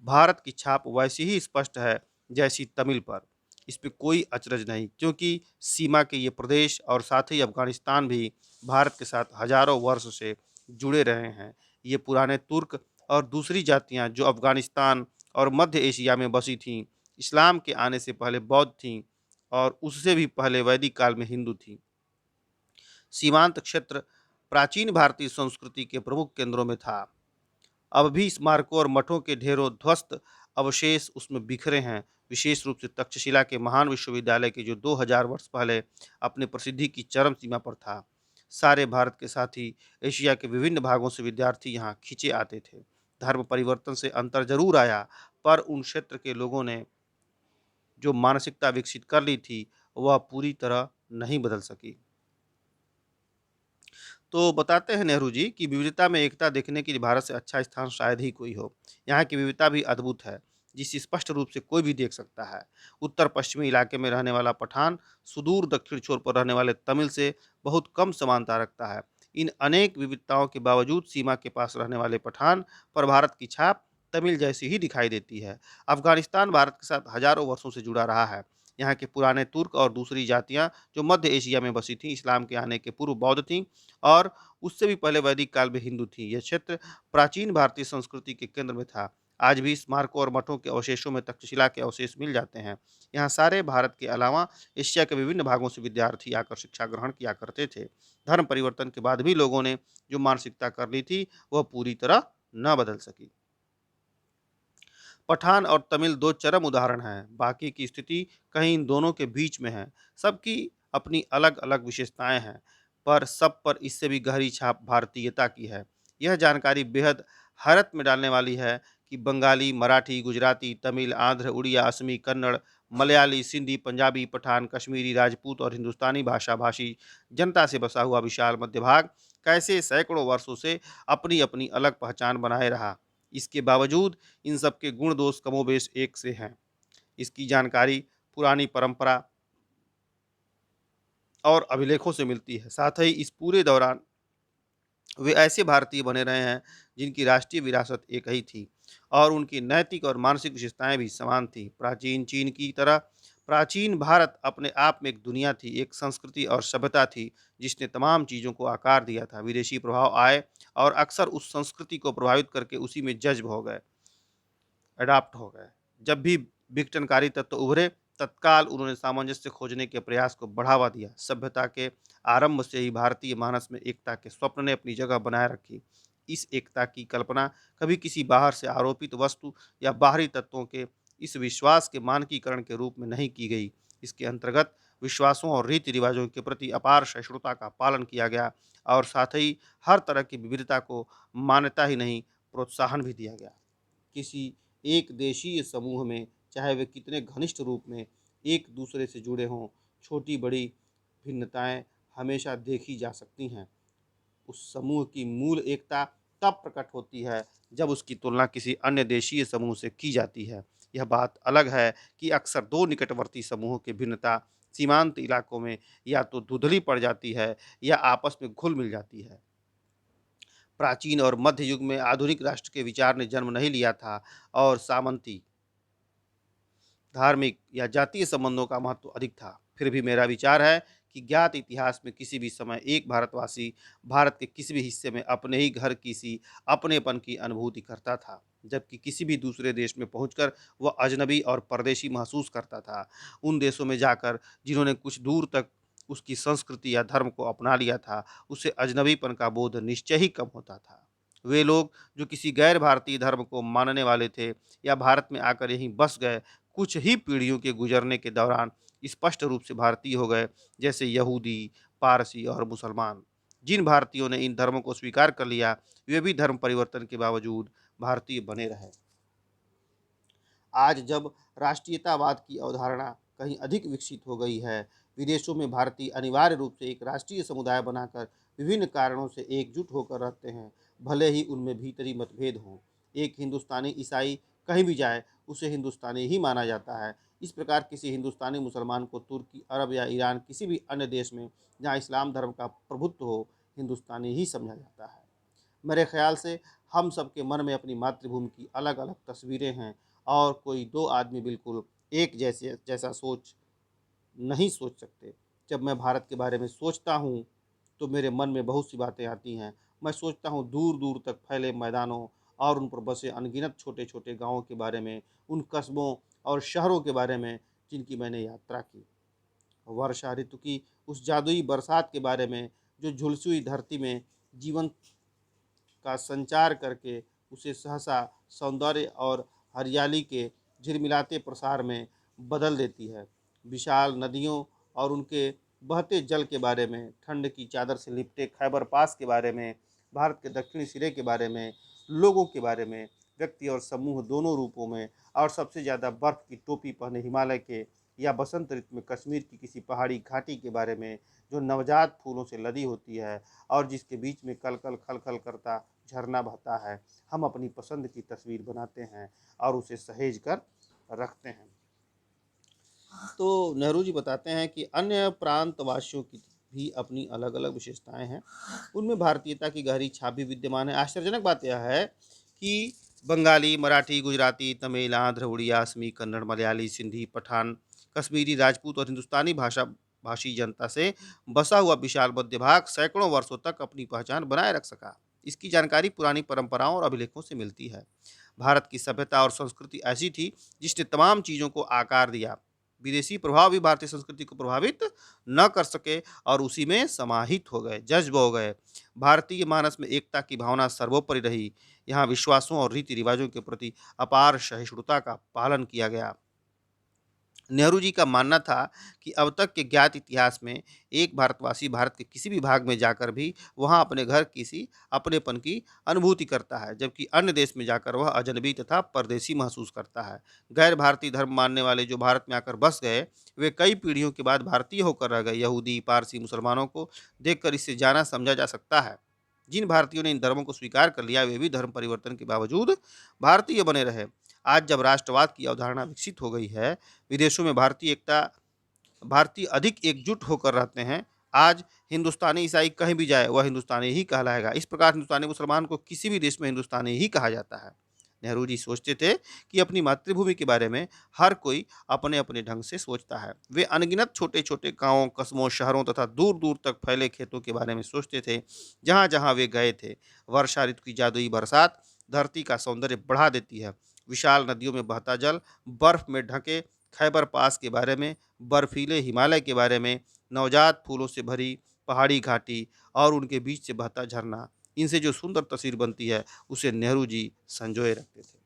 भारत की छाप वैसी ही स्पष्ट है जैसी तमिल पर। इस पे कोई अचरज नहीं, क्योंकि सीमा के ये प्रदेश और साथ ही अफगानिस्तान भी भारत के साथ हजारों वर्ष से जुड़े रहे हैं। ये पुराने तुर्क और दूसरी जातियां जो अफगानिस्तान और मध्य एशिया में बसी थीं, इस्लाम के आने से पहले बौद्ध थीं और उससे भी पहले वैदिक काल में हिंदू थीं। सीमांत क्षेत्र प्राचीन भारतीय संस्कृति के प्रमुख केंद्रों में था। अब भी स्मारकों और मठों के ढेरों ध्वस्त अवशेष उसमें बिखरे हैं। विशेष रूप से तक्षशिला के महान विश्वविद्यालय के जो 2000 वर्ष पहले अपनी प्रसिद्धि की चरम सीमा पर था। सारे भारत के साथ ही एशिया के विभिन्न भागों से विद्यार्थी यहाँ खींचे आते थे। धर्म परिवर्तन से अंतर जरूर आया, पर उन क्षेत्र के लोगों ने जो मानसिकता विकसित कर ली थी वह पूरी तरह नहीं बदल सकी। तो बताते हैं नेहरू जी कि विविधता में एकता देखने के लिए भारत से अच्छा स्थान शायद ही कोई हो। यहाँ की विविधता भी अद्भुत है, जिसे स्पष्ट रूप से कोई भी देख सकता है। उत्तर पश्चिमी इलाके में रहने वाला पठान सुदूर दक्षिण छोर पर रहने वाले तमिल से बहुत कम समानता रखता है। इन अनेक विविधताओं के बावजूद सीमा के पास रहने वाले पठान पर भारत की छाप तमिल जैसी ही दिखाई देती है। अफगानिस्तान भारत के साथ हजारों वर्षों से जुड़ा रहा है। यहाँ के पुराने तुर्क और दूसरी जातियाँ जो मध्य एशिया में बसी थीं, इस्लाम के आने के पूर्व बौद्ध थीं और उससे भी पहले वैदिक काल में हिंदू थी। यह क्षेत्र प्राचीन भारतीय संस्कृति के केंद्र में था। आज भी स्मारकों और मठों के अवशेषों में तक्षशिला के अवशेष मिल जाते हैं। यहाँ सारे भारत के अलावा एशिया के विभिन्न भागों से विद्यार्थी आकर शिक्षा ग्रहण किया करते थे। धर्म परिवर्तन के बाद भी लोगों ने जो मानसिकता कर ली थी वह पूरी तरह न बदल सकी। पठान और तमिल दो चरम उदाहरण हैं, बाकी की स्थिति कहीं इन दोनों के बीच में है। सबकी अपनी अलग अलग विशेषताएं हैं, पर सब पर इससे भी गहरी छाप भारतीयता की है। यह जानकारी बेहद हैरत में डालने वाली है कि बंगाली, मराठी, गुजराती, तमिल, आंध्र, उड़िया, असमी, कन्नड़, मलयाली, सिंधी, पंजाबी, पठान, कश्मीरी, राजपूत और हिंदुस्तानी भाषा भाषी जनता से बसा हुआ विशाल मध्य भाग कैसे सैकड़ों वर्षों से अपनी अपनी अलग पहचान बनाए रहा। इसके बावजूद इन सब के गुण दोष कमोबेश एक से हैं। इसकी जानकारी पुरानी परंपरा और अभिलेखों से मिलती है। साथ ही इस पूरे दौरान वे ऐसे भारतीय बने रहे हैं जिनकी राष्ट्रीय विरासत एक ही थी और उनकी नैतिक और मानसिक विशेषताएं भी समान थी। प्राचीन चीन की तरह प्राचीन भारत अपने आप में एक दुनिया थी, एक संस्कृति और सभ्यता थी, जिसने तमाम चीज़ों को आकार दिया था। विदेशी प्रभाव आए और अक्सर उस संस्कृति को प्रभावित करके उसी में जज़्ब हो गए, अडॉप्ट हो गए। जब भी विघटनकारी तत्व उभरे, तत्काल उन्होंने सामंजस्य खोजने के प्रयास को बढ़ावा दिया। सभ्यता के आरंभ से ही भारतीय मानस में एकता के स्वप्न ने अपनी जगह बनाए रखी। इस एकता की कल्पना कभी किसी बाहर से आरोपित वस्तु या बाहरी तत्वों के इस विश्वास के मानकीकरण के रूप में नहीं की गई। इसके अंतर्गत विश्वासों और रीति रिवाजों के प्रति अपार सहिष्णुता का पालन किया गया और साथ ही हर तरह की विविधता को मान्यता ही नहीं, प्रोत्साहन भी दिया गया। किसी एक देशीय समूह में, चाहे वे कितने घनिष्ठ रूप में एक दूसरे से जुड़े हों, छोटी बड़ी भिन्नताएं हमेशा देखी जा सकती हैं। उस समूह की मूल एकता तब प्रकट होती है जब उसकी तुलना किसी अन्य देशीय समूह से की जाती है। यह बात अलग है कि अक्सर दो निकटवर्ती समूहों की भिन्नता सीमांत इलाकों में या तो धुंधली पड़ जाती है या आपस में घुल मिल जाती है। प्राचीन और मध्य युग में आधुनिक राष्ट्र के विचार ने जन्म नहीं लिया था और सामंती, धार्मिक या जातीय संबंधों का महत्व अधिक था। फिर भी मेरा विचार है कि ज्ञात इतिहास में किसी भी समय एक भारतवासी भारत के किसी भी हिस्से में अपने ही घर की सी अपनेपन की अनुभूति करता था, जबकि किसी भी दूसरे देश में पहुंचकर वह अजनबी और परदेशी महसूस करता था। उन देशों में जाकर जिन्होंने कुछ दूर तक उसकी संस्कृति या धर्म को अपना लिया था, उसे अजनबीपन का बोध निश्चय ही कम होता था। वे लोग जो किसी गैर भारतीय धर्म को मानने वाले थे या भारत में आकर यहीं बस गए, कुछ ही पीढ़ियों के गुजरने के दौरान स्पष्ट रूप से भारतीय हो गए, जैसे यहूदी, पारसी और मुसलमान। जिन भारतीयों ने इन धर्मों को स्वीकार कर लिया, वे भी धर्म परिवर्तन के बावजूद भारतीय बने रहे। आज जब राष्ट्रीयतावाद की अवधारणा कहीं अधिक विकसित हो गई है, विदेशों में भारतीय अनिवार्य रूप से एक राष्ट्रीय समुदाय बनाकर विभिन्न कारणों से एकजुट होकर रहते हैं, भले ही उनमें भीतरी मतभेद हों। एक हिंदुस्तानी ईसाई कहीं भी जाए, उसे हिंदुस्तानी ही माना जाता है। इस प्रकार किसी हिंदुस्तानी मुसलमान को तुर्की, अरब या ईरान किसी भी अन्य देश में जहाँ इस्लाम धर्म का प्रभुत्व हो, हिंदुस्तानी ही समझा जाता है। मेरे ख्याल से हम सबके मन में अपनी मातृभूमि की अलग अलग तस्वीरें हैं और कोई दो आदमी बिल्कुल एक जैसा सोच नहीं सोच सकते। जब मैं भारत के बारे में सोचता हूँ तो मेरे मन में बहुत सी बातें आती हैं। मैं सोचता हूँ दूर दूर तक फैले मैदानों और उन पर बसे अनगिनत छोटे छोटे गाँवों के बारे में, उन कस्बों और शहरों के बारे में जिनकी मैंने यात्रा की। वर्षा ऋतु की उस जादुई बरसात के बारे में जो झुलसी हुई धरती में जीवन का संचार करके उसे सहसा सौंदर्य और हरियाली के झिलमिलाते प्रसार में बदल देती है। विशाल नदियों और उनके बहते जल के बारे में, ठंड की चादर से लिपटे खैबर पास के बारे में, भारत के दक्षिणी सिरे के बारे में, लोगों के बारे में, व्यक्ति और समूह दोनों रूपों में, और सबसे ज़्यादा बर्फ़ की टोपी पहने हिमालय के या बसंत ऋतु में कश्मीर की किसी पहाड़ी घाटी के बारे में जो नवजात फूलों से लदी होती है और जिसके बीच में कल कल खल खल करता झरना बहता है। हम अपनी पसंद की तस्वीर बनाते हैं और उसे सहेज कर रखते हैं। तो नेहरू जी बताते हैं कि अन्य प्रांतवासियों की भी अपनी अलग अलग विशेषताएं हैं, उनमें भारतीयता की गहरी छाप भी विद्यमान है। आश्चर्यजनक बात यह है कि बंगाली, मराठी, गुजराती, तमिल, आंध्र, उड़िया, असमी, कन्नड़, मलयाली, सिंधी, पठान, कश्मीरी, राजपूत और हिंदुस्तानी भाषी जनता से बसा हुआ विशाल मध्य भाग सैकड़ों वर्षों तक अपनी पहचान बनाए रख सका। इसकी जानकारी पुरानी परंपराओं और अभिलेखों से मिलती है। भारत की सभ्यता और संस्कृति ऐसी थी जिसने तमाम चीज़ों को आकार दिया। विदेशी प्रभाव भी भारतीय संस्कृति को प्रभावित न कर सके और उसी में समाहित हो गए, जज्ब हो गए। भारतीय मानस में एकता की भावना सर्वोपरि रही। यहाँ विश्वासों और रीति रिवाजों के प्रति अपार सहिष्णुता का पालन किया गया। नेहरू जी का मानना था कि अब तक के ज्ञात इतिहास में एक भारतवासी भारत के किसी भी भाग में जाकर भी वहां अपने घर किसी अपनेपन की अनुभूति करता है, जबकि अन्य देश में जाकर वह अजनबी तथा परदेशी महसूस करता है। गैर भारतीय धर्म मानने वाले जो भारत में आकर बस गए, वे कई पीढ़ियों के बाद भारतीय होकर रह गए। यहूदी, पारसी, मुसलमानों को देखकर इससे जाना समझा जा सकता है। जिन भारतीयों ने इन धर्मों को स्वीकार कर लिया, वे भी धर्म परिवर्तन के बावजूद भारतीय बने रहे। आज जब राष्ट्रवाद की अवधारणा विकसित हो गई है, विदेशों में भारतीय अधिक एकजुट होकर रहते हैं। आज हिंदुस्तानी ईसाई कहीं भी जाए, वह हिंदुस्तानी ही कहलाएगा। इस प्रकार हिंदुस्तानी मुसलमान को किसी भी देश में हिंदुस्तानी ही कहा जाता है। नेहरू जी सोचते थे कि अपनी मातृभूमि के बारे में हर कोई अपने-अपने ढंग से सोचता है। वे अनगिनत छोटे-छोटे गाँवों, कस्बों, शहरों तथा दूर-दूर तक फैले खेतों के बारे में सोचते थे, जहाँ-जहाँ वे गए थे। वर्षा ऋतु की जादुई बरसात धरती का सौंदर्य बढ़ा देती है। विशाल नदियों में बहता जल, बर्फ में ढके खैबर पास के बारे में, बर्फीले हिमालय के बारे में, नवजात फूलों से भरी पहाड़ी घाटी और उनके बीच से बहता झरना, इनसे जो सुंदर तस्वीर बनती है, उसे नेहरू जी संजोए रखते थे।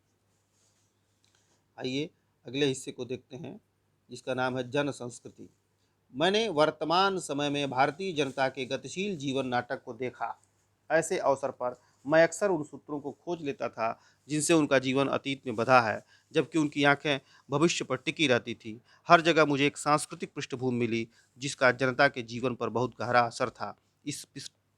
आइए अगले हिस्से को देखते हैं, जिसका नाम है जन संस्कृति। मैंने वर्तमान समय में भारतीय जनता के गतिशील जीवन नाटक को देखा। ऐसे अवसर पर मैं अक्सर उन सूत्रों को खोज लेता था जिनसे उनका जीवन अतीत में बंधा है, जबकि उनकी आंखें भविष्य पर टिकी रहती थी। हर जगह मुझे एक सांस्कृतिक पृष्ठभूमि मिली जिसका जनता के जीवन पर बहुत गहरा असर था। इस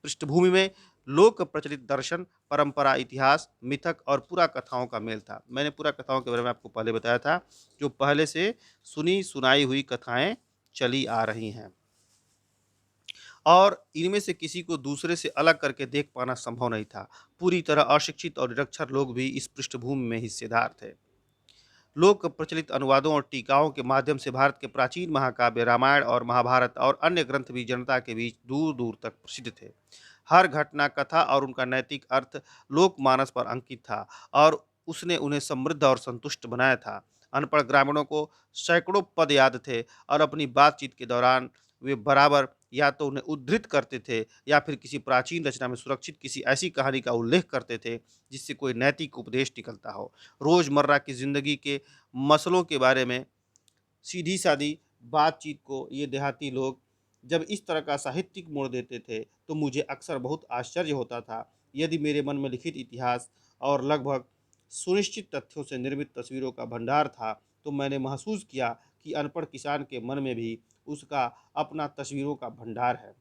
पृष्ठभूमि में लोक प्रचलित दर्शन, परंपरा, इतिहास, मिथक और पुरा कथाओं का मेल था। मैंने पुरा कथाओं के बारे में आपको पहले बताया था, जो पहले से सुनी सुनाई हुई कथाएं चली आ रही हैं और इनमें से किसी को दूसरे से अलग करके देख पाना संभव नहीं था। पूरी तरह अशिक्षित और निरक्षर लोग भी इस पृष्ठभूमि में हिस्सेदार थे। लोक प्रचलित अनुवादों और टीकाओं के माध्यम से भारत के प्राचीन महाकाव्य रामायण और महाभारत और अन्य ग्रंथ भी जनता के बीच दूर दूर तक प्रसिद्ध थे। हर घटना, कथा और उनका नैतिक अर्थ लोकमानस पर अंकित था और उसने उन्हें समृद्ध और संतुष्ट बनाया था। अनपढ़ ग्रामीणों को सैकड़ों पद याद थे और अपनी बातचीत के दौरान वे बराबर या तो उन्हें उद्धृत करते थे या फिर किसी प्राचीन रचना में सुरक्षित किसी ऐसी कहानी का उल्लेख करते थे जिससे कोई नैतिक उपदेश निकलता हो। रोज़मर्रा की ज़िंदगी के मसलों के बारे में सीधी-सादी बातचीत को ये देहाती लोग जब इस तरह का साहित्यिक मोड़ देते थे, तो मुझे अक्सर बहुत आश्चर्य होता था। यदि मेरे मन में लिखित इतिहास और लगभग सुनिश्चित तथ्यों से निर्मित तस्वीरों का भंडार था, तो मैंने महसूस किया कि अनपढ़ किसान के मन में भी उसका अपना तस्वीरों का भंडार है।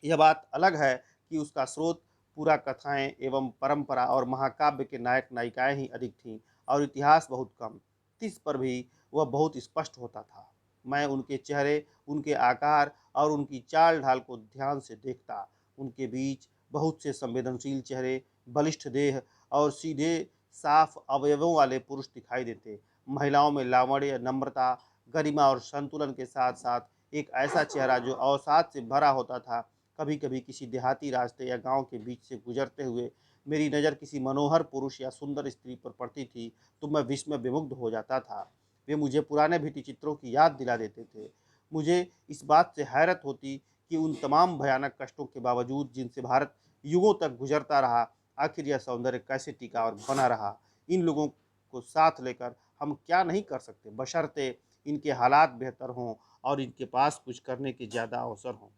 यह बात अलग है कि उसका स्रोत पूरा कथाएं एवं परंपरा और महाकाव्य के नायक नायिकाएं ही अधिक थीं और इतिहास बहुत कम। इस पर भी वह बहुत स्पष्ट होता था। मैं उनके चेहरे, उनके आकार और उनकी चाल ढाल को ध्यान से देखता। उनके बीच बहुत से संवेदनशील चेहरे, बलिष्ठ देह और सीधे साफ अवयवों वाले पुरुष दिखाई देते। महिलाओं में लावण्य, नम्रता, गरिमा और संतुलन के साथ साथ एक ऐसा चेहरा जो अवसाद से भरा होता था। कभी-कभी किसी देहाती रास्ते या गांव के बीच से गुजरते हुए मेरी नज़र किसी मनोहर पुरुष या सुंदर स्त्री पर पड़ती थी, तो मैं विस्मय विमुग्ध हो जाता था। वे मुझे पुराने भित्ति चित्रों की याद दिला देते थे। मुझे इस बात से हैरत होती कि उन तमाम भयानक कष्टों के बावजूद जिनसे भारत युगों तक गुजरता रहा, आखिर यह सौंदर्य कैसे टिका और बना रहा। इन लोगों को साथ लेकर हम क्या नहीं कर सकते, बशर्ते इनके हालात बेहतर हों और इनके पास कुछ करने के ज़्यादा अवसर हों।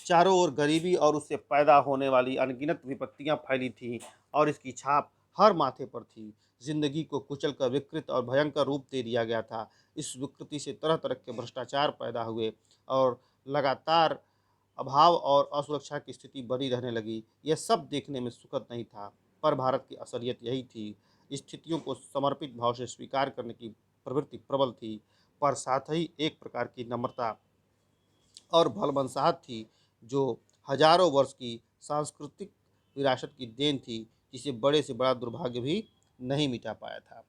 चारों ओर गरीबी और उससे पैदा होने वाली अनगिनत विपत्तियां फैली थीं और इसकी छाप हर माथे पर थी। जिंदगी को कुचलकर विकृत और भयंकर रूप दे दिया गया था। इस विकृति से तरह तरह के भ्रष्टाचार पैदा हुए और लगातार अभाव और असुरक्षा की स्थिति बनी रहने लगी। यह सब देखने में सुखद नहीं था, पर भारत की असलियत यही थी। स्थितियों को समर्पित भाव से स्वीकार करने की प्रवृत्ति प्रबल थी, पर साथ ही एक प्रकार की नम्रता और भलमनसाहत थी, जो हजारों वर्ष की सांस्कृतिक विरासत की देन थी, जिसे बड़े से बड़ा दुर्भाग्य भी नहीं मिटा पाया था।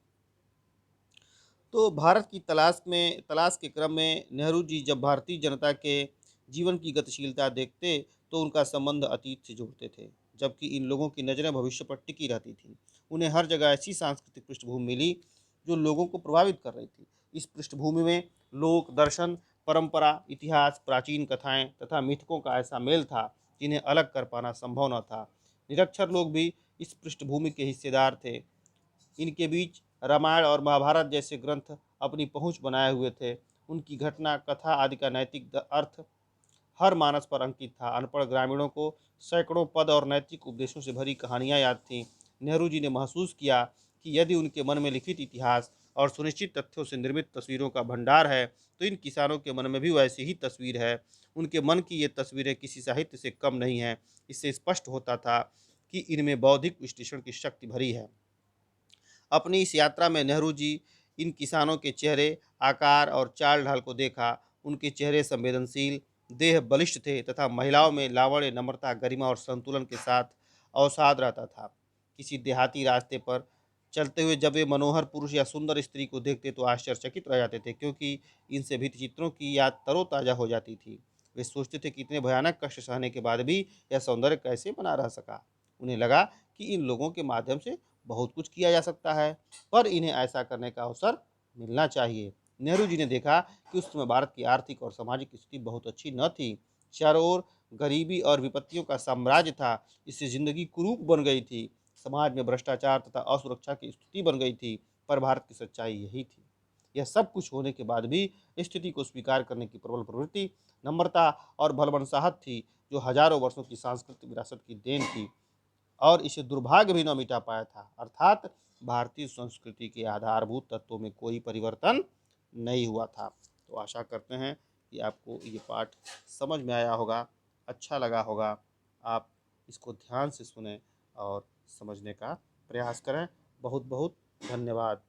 तो भारत की तलाश के क्रम में नेहरू जी जब भारतीय जनता के जीवन की गतिशीलता देखते, तो उनका संबंध अतीत से जोड़ते थे, जबकि इन लोगों की नज़रें भविष्य पर टिकी रहती थीं। उन्हें हर जगह ऐसी सांस्कृतिक पृष्ठभूमि मिली जो लोगों को प्रभावित कर रही थी। इस पृष्ठभूमि में लोक दर्शन, परंपरा, इतिहास, प्राचीन कथाएं तथा मिथकों का ऐसा मेल था जिन्हें अलग कर पाना संभव न था। निरक्षर लोग भी इस पृष्ठभूमि के हिस्सेदार थे। इनके बीच रामायण और महाभारत जैसे ग्रंथ अपनी पहुंच बनाए हुए थे। उनकी घटना, कथा आदि का नैतिक अर्थ हर मानस पर अंकित था। अनपढ़ ग्रामीणों को सैकड़ों पद और नैतिक उपदेशों से भरी कहानियां याद थीं। नेहरू जी ने महसूस किया कि यदि उनके मन में लिखित इतिहास और सुनिश्चित तथ्यों से निर्मित तस्वीरों का भंडार है, तो इन किसानों के मन में भी वैसी ही तस्वीर है। उनके मन की ये तस्वीरें किसी साहित्य से कम नहीं हैं। इससे स्पष्ट होता था कि इनमें बौद्धिक विश्लेषण की शक्ति भरी है। अपनी इस यात्रा में नेहरू जी इन किसानों के चेहरे, आकार और चाल ढाल को देखा। उनके चेहरे संवेदनशील, देह बलिष्ठ थे तथा महिलाओं में लावण्य, नम्रता, गरिमा और संतुलन के साथ अवसाद रहता था। किसी देहाती रास्ते पर चलते हुए जब वे मनोहर पुरुष या सुंदर स्त्री को देखते तो आश्चर्यचकित रह जाते थे, क्योंकि इनसे भित्तिचित्रों की याद तरोताज़ा हो जाती थी। वे सोचते थे कि इतने भयानक कष्ट सहने के बाद भी यह सौंदर्य कैसे बना रह सका। उन्हें लगा कि इन लोगों के माध्यम से बहुत कुछ किया जा सकता है, पर इन्हें ऐसा करने का अवसर मिलना चाहिए। नेहरू जी ने देखा कि उस समय भारत की आर्थिक और सामाजिक स्थिति बहुत अच्छी न थी। चारों ओर गरीबी और विपत्तियों का साम्राज्य था। इससे जिंदगी कुरूप बन गई थी। समाज में भ्रष्टाचार तथा असुरक्षा की स्थिति बन गई थी। पर भारत की सच्चाई यही थी। यह सब कुछ होने के बाद भी स्थिति को स्वीकार करने की प्रबल प्रवृत्ति, नम्रता और भलमनसाहत थी, जो हजारों वर्षों की सांस्कृतिक विरासत की देन थी और इसे दुर्भाग्य भी न मिटा पाया था। अर्थात भारतीय संस्कृति के आधारभूत तत्वों में कोई परिवर्तन नहीं हुआ था। तो आशा करते हैं कि आपको ये पाठ समझ में आया होगा, अच्छा लगा होगा। आप इसको ध्यान से सुने और समझने का प्रयास करें। बहुत बहुत धन्यवाद।